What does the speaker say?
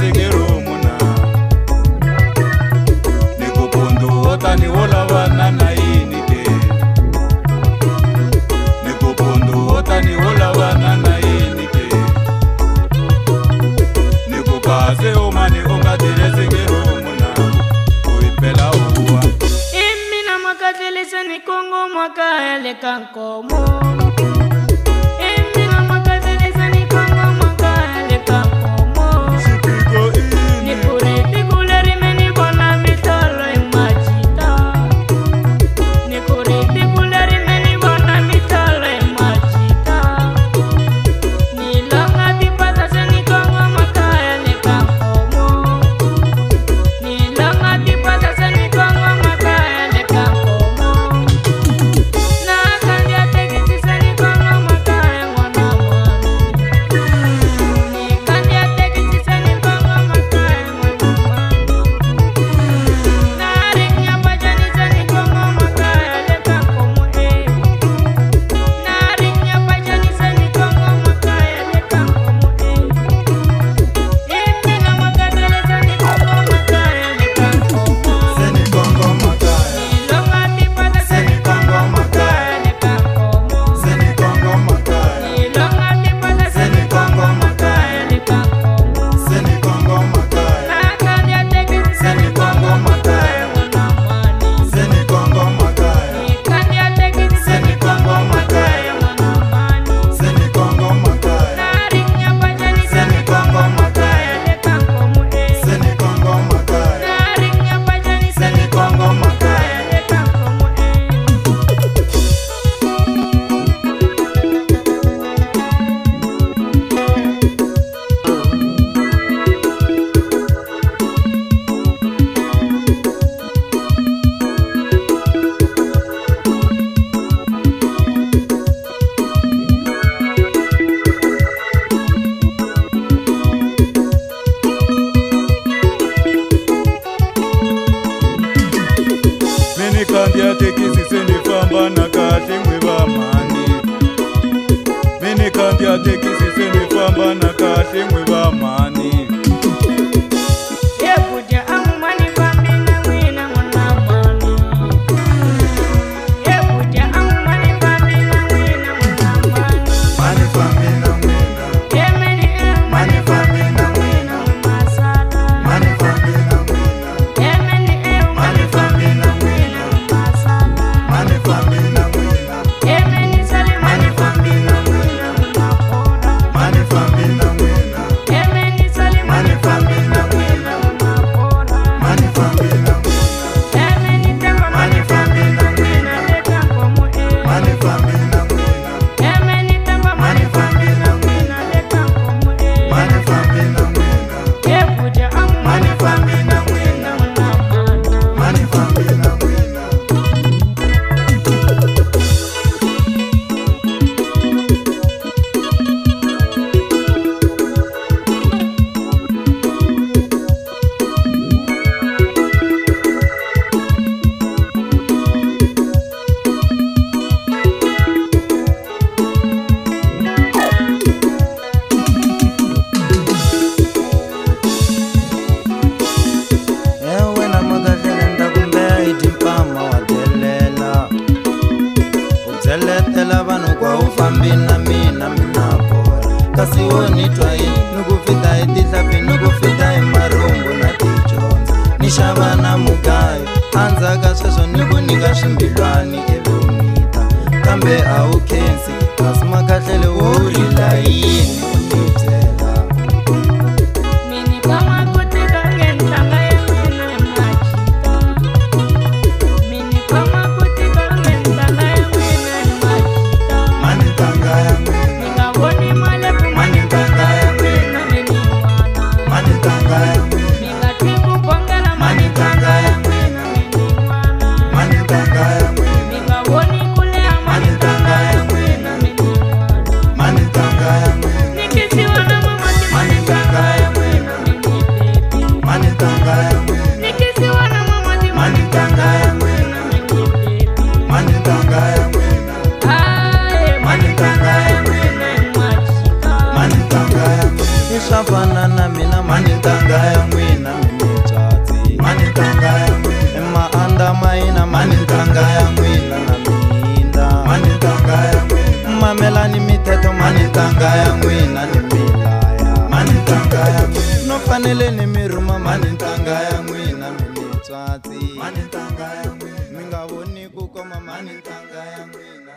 segero muna nikupundu otani wola wana na inite nikupundu otani wola wana na inite nikukaze omani ongadire segero muna uipela uwa imina makazelesa ni kongo mwaka ele kankomo Kandia tekisi seni famba na kahle ngweba mani Mene kandia tekisi seni famba na kahle ngweba mani Yebuja amu mani fambi na wina mwana mani Yebuja amu mani fambi na wina mwana mani Mani fambi na wina Yemeni Mani fambi na wina Masala Mani fambi na wina Yemeni Mani fambi na wina Mani fambi na wina Yemeni sali Mani fambi na wina Mani fambi na wina Yemeni sali Mani fambi na wina Mani fambi na wina Yemeni temba Mani fambi na wina leka komu Mani fambi na wina Yemeni temba Mani fambi na wina leka komu Mani fambi na wina Yebuja amu Mani fambi na wina Mani fambi na wina Zeletela vanu kwa ufambi na mina minapora kasi woni twai nukufita etihlapi nukufita emarungu na tijonza nixava na mugayo andzaka sweswo nikunika swimbilwani evumita kambe a wu khensi kasi makahlele wo rila yini unibyela Mini kama kutika ngentlanga ya mina emajita Mini kama kutika ngentlanga ya mina emajita mani tanga ya mina Ninga woni malepu mani tanga ya mina mini mwana mani tanga ya mina Ninga tiku pongela mani tanga ya mina mini mwana mani tanga ya mina Ninga woni kulea mani tanga ya mina mini mwana mani tanga ya ya n'wina ni milaya mani ntanga ya n'wina no fanele ni mi rhuma mani ntanga ya n'wina mi nitswatsi mani ntanga ya n'wina mi nga voni ku koma mani ntanga ya n'wina